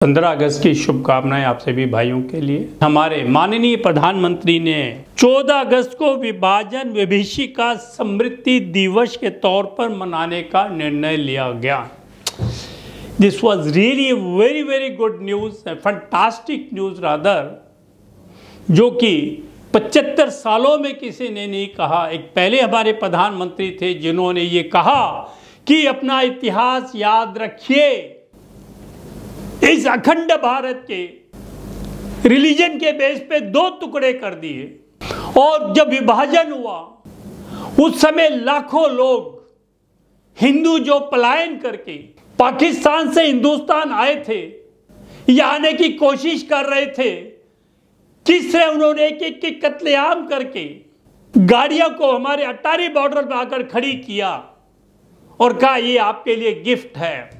15 अगस्त की शुभकामनाएं आप सभी भाइयों के लिए। हमारे माननीय प्रधानमंत्री ने 14 अगस्त को विभाजन विभीषिका स्मृति दिवस के तौर पर मनाने का निर्णय लिया गया। This was really very very good news, fantastic news rather, जो कि 75 सालों में किसी ने नहीं कहा। एक पहले हमारे प्रधानमंत्री थे जिन्होंने ये कहा कि अपना इतिहास याद रखिए। इस अखंड भारत के रिलीजन के बेस पे 2 टुकड़े कर दिए और जब विभाजन हुआ उस समय लाखों लोग हिंदू जो पलायन करके पाकिस्तान से हिंदुस्तान आए थे या आने की कोशिश कर रहे थे, किस तरह उन्होंने एक कत्लेआम करके गाड़ियों को हमारे अटारी बॉर्डर पर आकर खड़ी किया और कहा ये आपके लिए गिफ्ट है।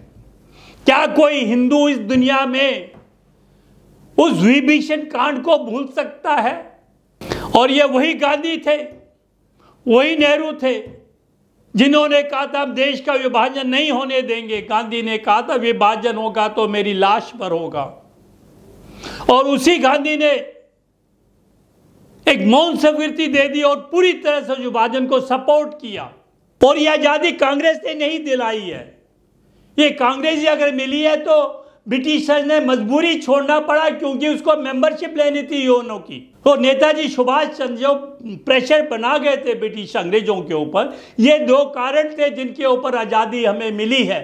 क्या कोई हिंदू इस दुनिया में उस विभीषण कांड को भूल सकता है? और ये वही गांधी थे, वही नेहरू थे जिन्होंने कहा था हम देश का विभाजन नहीं होने देंगे। गांधी ने कहा था विभाजन होगा तो मेरी लाश पर होगा, और उसी गांधी ने एक मौन स्वीकृति दे दी और पूरी तरह से विभाजन को सपोर्ट किया। और यह आजादी कांग्रेस ने नहीं दिलाई है, ये कांग्रेस अगर मिली है तो ब्रिटिशर्स ने मजबूरी छोड़ना पड़ा, क्योंकि उसको मेंबरशिप लेनी थी यूएनओ की। और नेताजी सुभाष चंद्र जो प्रेशर बना गए थे ब्रिटिश अंग्रेजों के ऊपर, ये 2 कारण थे जिनके ऊपर आज़ादी हमें मिली है।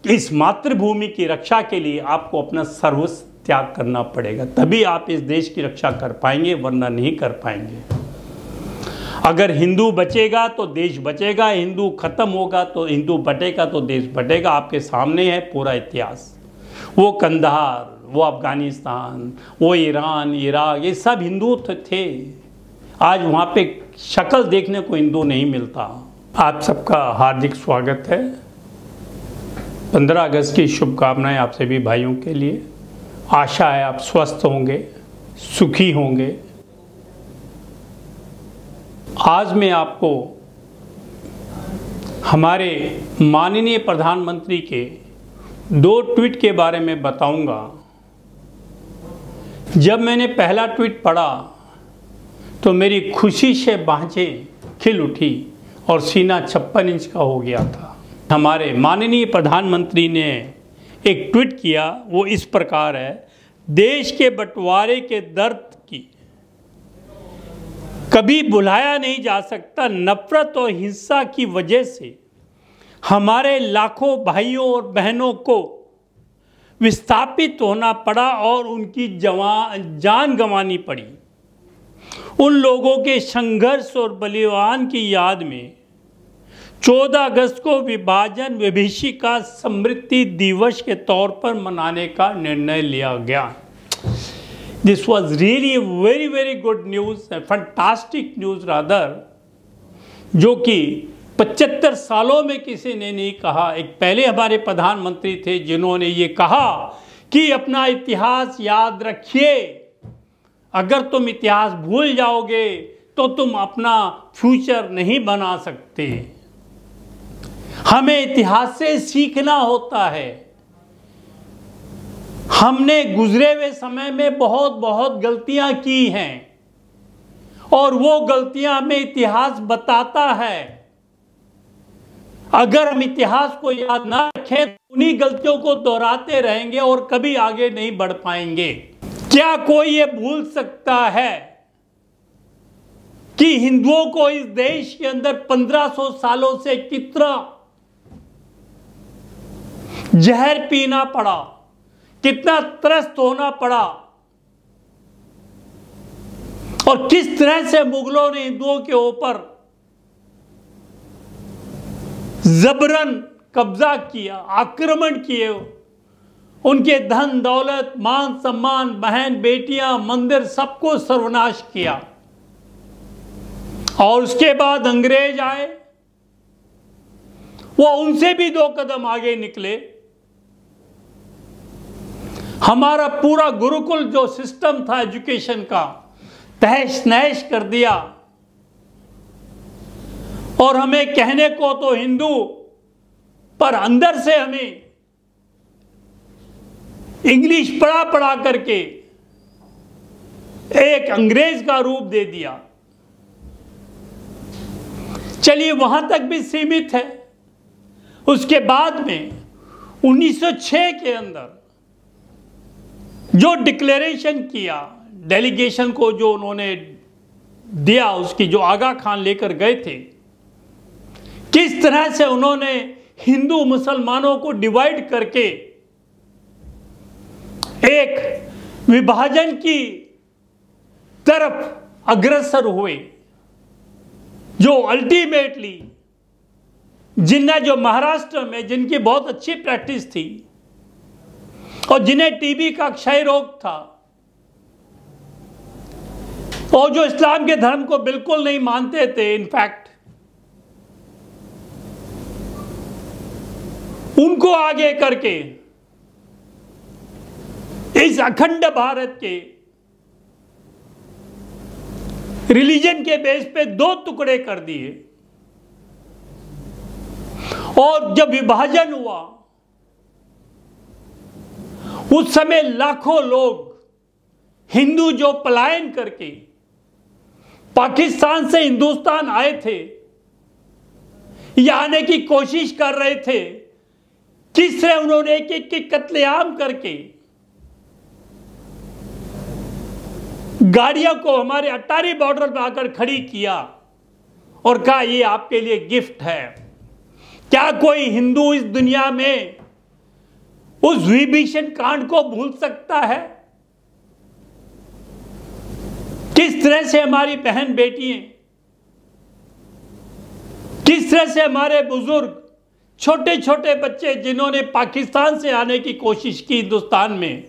इस मातृभूमि की रक्षा के लिए आपको अपना सर्वस्व त्याग करना पड़ेगा, तभी आप इस देश की रक्षा कर पाएंगे, वरना नहीं कर पाएंगे। अगर हिंदू बचेगा तो देश बचेगा, हिंदू खत्म होगा तो हिंदू बटेगा तो देश बटेगा। आपके सामने है पूरा इतिहास। वो कंधार, वो अफगानिस्तान, वो ईरान, इराक, ये सब हिंदू थे। आज वहाँ पे शक्ल देखने को हिंदू नहीं मिलता। आप सबका हार्दिक स्वागत है। 15 अगस्त की शुभकामनाएं आप सभी भाइयों के लिए। आशा है आप स्वस्थ होंगे, सुखी होंगे। आज मैं आपको हमारे माननीय प्रधानमंत्री के 2 ट्वीट के बारे में बताऊंगा। जब मैंने पहला ट्वीट पढ़ा तो मेरी खुशी से बाहें खिल उठी और सीना 56 इंच का हो गया था। हमारे माननीय प्रधानमंत्री ने एक ट्वीट किया, वो इस प्रकार है: देश के बंटवारे के दर्द की कभी भुलाया नहीं जा सकता। नफरत और हिंसा की वजह से हमारे लाखों भाइयों और बहनों को विस्थापित होना पड़ा और उनकी जान गंवानी पड़ी। उन लोगों के संघर्ष और बलिदान की याद में 14 अगस्त को विभाजन विभीषिका स्मृति दिवस के तौर पर मनाने का निर्णय लिया गया। This was really very very good news, fantastic news rather, जो कि 75 सालों में किसी ने नहीं कहा। एक पहले हमारे प्रधानमंत्री थे जिन्होंने ये कहा कि अपना इतिहास याद रखिए। अगर तुम इतिहास भूल जाओगे तो तुम अपना फ्यूचर नहीं बना सकते। हमें इतिहास से सीखना होता है। हमने गुजरे हुए समय में बहुत गलतियां की हैं और वो गलतियां हमें इतिहास बताता है। अगर हम इतिहास को याद ना रखें तो उन्हीं गलतियों को दोहराते रहेंगे और कभी आगे नहीं बढ़ पाएंगे। क्या कोई ये भूल सकता है कि हिंदुओं को इस देश के अंदर 1500 सालों से कितना जहर पीना पड़ा, कितना त्रस्त होना पड़ा, और किस तरह से मुगलों ने हिंदुओं के ऊपर जबरन कब्जा किया, आक्रमण किए, उनके धन दौलत, मान सम्मान, बहन बेटियां, मंदिर, सबको सर्वनाश किया। और उसके बाद अंग्रेज आए, वो उनसे भी 2 कदम आगे निकले। हमारा पूरा गुरुकुल जो सिस्टम था एजुकेशन का, तहस नहस कर दिया और हमें कहने को तो हिंदू, पर अंदर से हमें इंग्लिश पढ़ा पढ़ा करके एक अंग्रेज का रूप दे दिया। चलिए वहां तक भी सीमित है। उसके बाद में 1906 के अंदर जो डिक्लेरेशन किया, डेलीगेशन को जो उन्होंने दिया, उसकी जो आगा खान लेकर गए थे, किस तरह से उन्होंने हिंदू मुसलमानों को डिवाइड करके एक विभाजन की तरफ अग्रसर हुए, जो अल्टीमेटली जो महाराष्ट्र में जिनकी बहुत अच्छी प्रैक्टिस थी और जिन्हें टीबी का क्षय रोग था और जो इस्लाम के धर्म को बिल्कुल नहीं मानते थे, इनफैक्ट उनको आगे करके इस अखंड भारत के रिलीजन के बेस पे दो टुकड़े कर दिए। और जब विभाजन हुआ उस समय लाखों लोग हिंदू जो पलायन करके पाकिस्तान से हिंदुस्तान आए थे या आने की कोशिश कर रहे थे, किस तरह उन्होंने एक एक के कत्लेआम करके गाड़ियों को हमारे अटारी बॉर्डर पर आकर खड़ी किया और कहा ये आपके लिए गिफ्ट है। क्या कोई हिंदू इस दुनिया में उस विभीषण कांड को भूल सकता है? किस तरह से हमारी बहन बेटियां, किस तरह से हमारे बुजुर्ग, छोटे छोटे बच्चे जिन्होंने पाकिस्तान से आने की कोशिश की हिंदुस्तान में,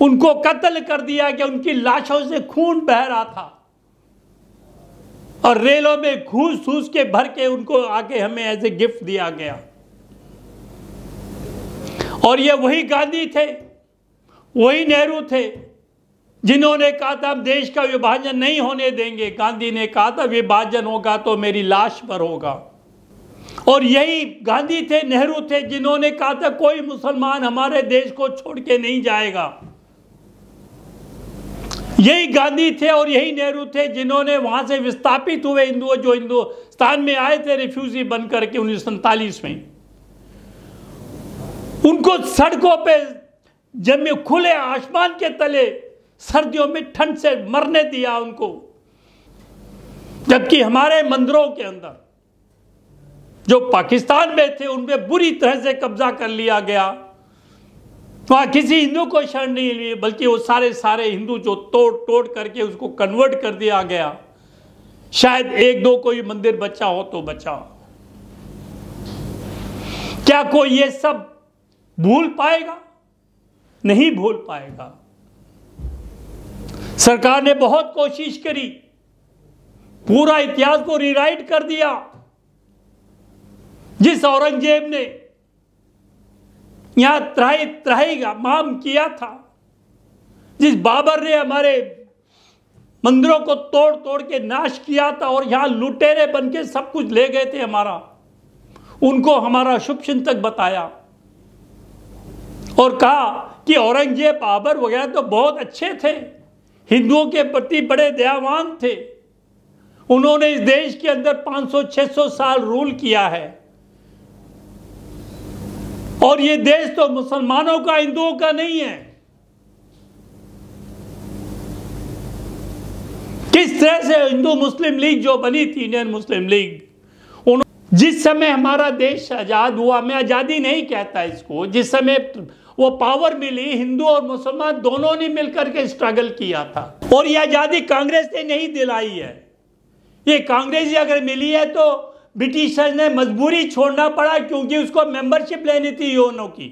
उनको कत्ल कर दिया गया, उनकी लाशों से खून बह रहा था और रेलों में घूस फूस के भर के उनको आके हमें एज ए गिफ्ट दिया गया। और ये वही गांधी थे, वही नेहरू थे जिन्होंने कहा था हम देश का विभाजन नहीं होने देंगे। गांधी ने कहा था विभाजन होगा तो मेरी लाश पर होगा। और यही गांधी थे, नेहरू थे जिन्होंने कहा था कोई मुसलमान हमारे देश को छोड़ के नहीं जाएगा। यही गांधी थे और यही नेहरू थे जिन्होंने वहां से विस्थापित हुए हिंदुओं, जो हिंदुस्तान में आए थे रिफ्यूजी बन करके 1947 में, उनको सड़कों पे जब खुले आसमान के तले सर्दियों में ठंड से मरने दिया उनको। जबकि हमारे मंदिरों के अंदर जो पाकिस्तान में थे उनमें बुरी तरह से कब्जा कर लिया गया। वहां किसी हिंदू को शरण नहीं ली, बल्कि वो सारे हिंदू जो तोड़ करके उसको कन्वर्ट कर दिया गया। शायद एक दो कोई मंदिर बचा हो तो बचा। क्या कोई ये सब भूल पाएगा? नहीं भूल पाएगा। सरकार ने बहुत कोशिश करी, पूरा इतिहास को रीराइट कर दिया। जिस औरंगजेब ने यहां त्राही माम किया था, जिस बाबर ने हमारे मंदिरों को तोड़ के नाश किया था और यहां लुटेरे बन के सब कुछ ले गए थे हमारा, उनको हमारा शुभचिंतक बताया और कहा कि औरंगजेब, बाबर वगैरह तो बहुत अच्छे थे, हिंदुओं के प्रति बड़े दयावान थे, उन्होंने इस देश के अंदर 500-600 साल रूल किया है और ये देश तो मुसलमानों का, हिंदुओं का नहीं है। किस तरह से हिंदू मुस्लिम लीग जो बनी थी, इंडियन मुस्लिम लीग, जिस समय हमारा देश आजाद हुआ, मैं आजादी नहीं कहता इसको, जिस समय वो पावर मिली, हिंदू और मुसलमान दोनों ने मिलकर के स्ट्रगल किया था। और ये आजादी कांग्रेस ने नहीं दिलाई है, ये कांग्रेस अगर मिली है तो ब्रिटिशर्स ने मजबूरी छोड़ना पड़ा, क्योंकि उसको मेंबरशिप लेनी थी यूएनओ की।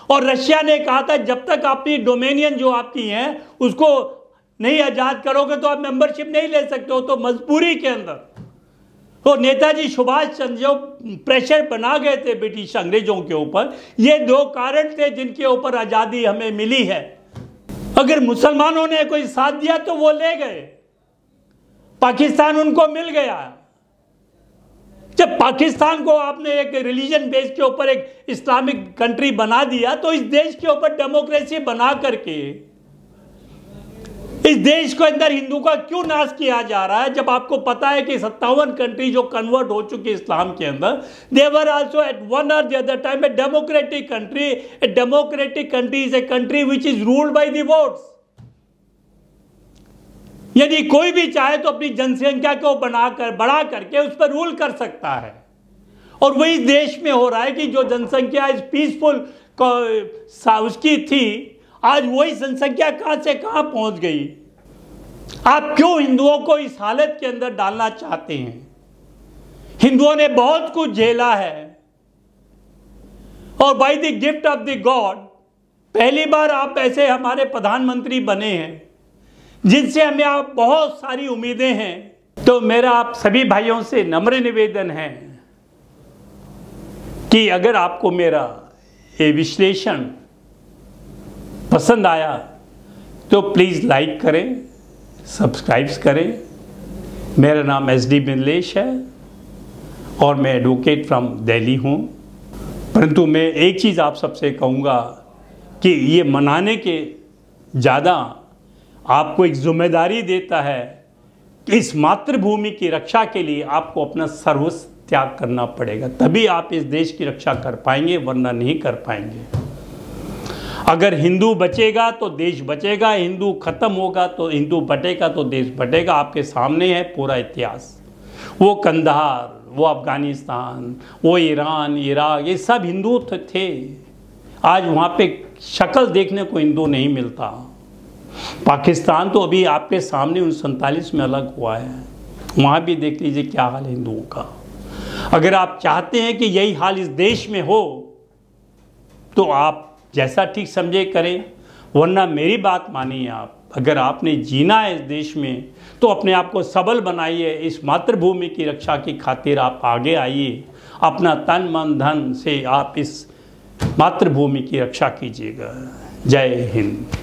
और रशिया ने कहा था जब तक अपनी डोमेनियन जो आपकी है उसको नहीं आजाद करोगे तो आप मेंबरशिप नहीं ले सकते हो। तो मजबूरी के अंदर तो नेताजी सुभाष चंद्र जो प्रेशर बना गए थे ब्रिटिश अंग्रेजों के ऊपर, ये दो कारण थे जिनके ऊपर आजादी हमें मिली है। अगर मुसलमानों ने कोई साथ दिया तो वो ले गए, पाकिस्तान उनको मिल गया। जब पाकिस्तान को आपने एक रिलीजन बेस के ऊपर एक इस्लामिक कंट्री बना दिया, तो इस देश के ऊपर डेमोक्रेसी बना करके इस देश के अंदर हिंदू का क्यों नाश किया जा रहा है? जब आपको पता है कि 57 कंट्री जो कन्वर्ट हो चुकी है इस्लाम के अंदर, दे वर आल्सो एट वन और the other time a democratic country. A democratic country is a country which is ruled by the votes. यदि कोई भी चाहे तो अपनी जनसंख्या को बढ़ा करके उस पर रूल कर सकता है, और वही देश में हो रहा है कि जो जनसंख्या इस पीसफुल उसकी थी, आज वही जनसंख्या कहां से कहां पहुंच गई। आप क्यों हिंदुओं को इस हालत के अंदर डालना चाहते हैं? हिंदुओं ने बहुत कुछ झेला है, और by the gift of the God पहली बार आप ऐसे हमारे प्रधानमंत्री बने हैं जिनसे हमें आप बहुत सारी उम्मीदें हैं। तो मेरा आप सभी भाइयों से नम्र निवेदन है कि अगर आपको मेरा ये विश्लेषण पसंद आया तो प्लीज़ लाइक करें, सब्सक्राइब करें। मेरा नाम SD मिनलेश है और मैं एडवोकेट फ्रॉम दिल्ली हूँ। परंतु मैं एक चीज़ आप सबसे कहूँगा कि ये मनाने के ज़्यादा आपको एक जिम्मेदारी देता है कि इस मातृभूमि की रक्षा के लिए आपको अपना सर्वस्व त्याग करना पड़ेगा, तभी आप इस देश की रक्षा कर पाएंगे, वरना नहीं कर पाएंगे। अगर हिंदू बचेगा तो देश बचेगा, हिंदू खत्म होगा तो हिंदू बटेगा तो देश बटेगा। आपके सामने है पूरा इतिहास। वो कंधार, वो अफगानिस्तान, वो ईरान, इराक, ये सब हिंदू थे। आज वहाँ पे शक्ल देखने को हिंदू नहीं मिलता। पाकिस्तान तो अभी आपके सामने 1947 में अलग हुआ है, वहाँ भी देख लीजिए क्या हाल है हिंदुओं का। अगर आप चाहते हैं कि यही हाल इस देश में हो तो आप जैसा ठीक समझे करें, वरना मेरी बात मानिए आप। अगर आपने जीना है इस देश में तो अपने आप को सबल बनाइए, इस मातृभूमि की रक्षा की खातिर आप आगे आइए, अपना तन मन धन से आप इस मातृभूमि की रक्षा कीजिएगा। जय हिंद।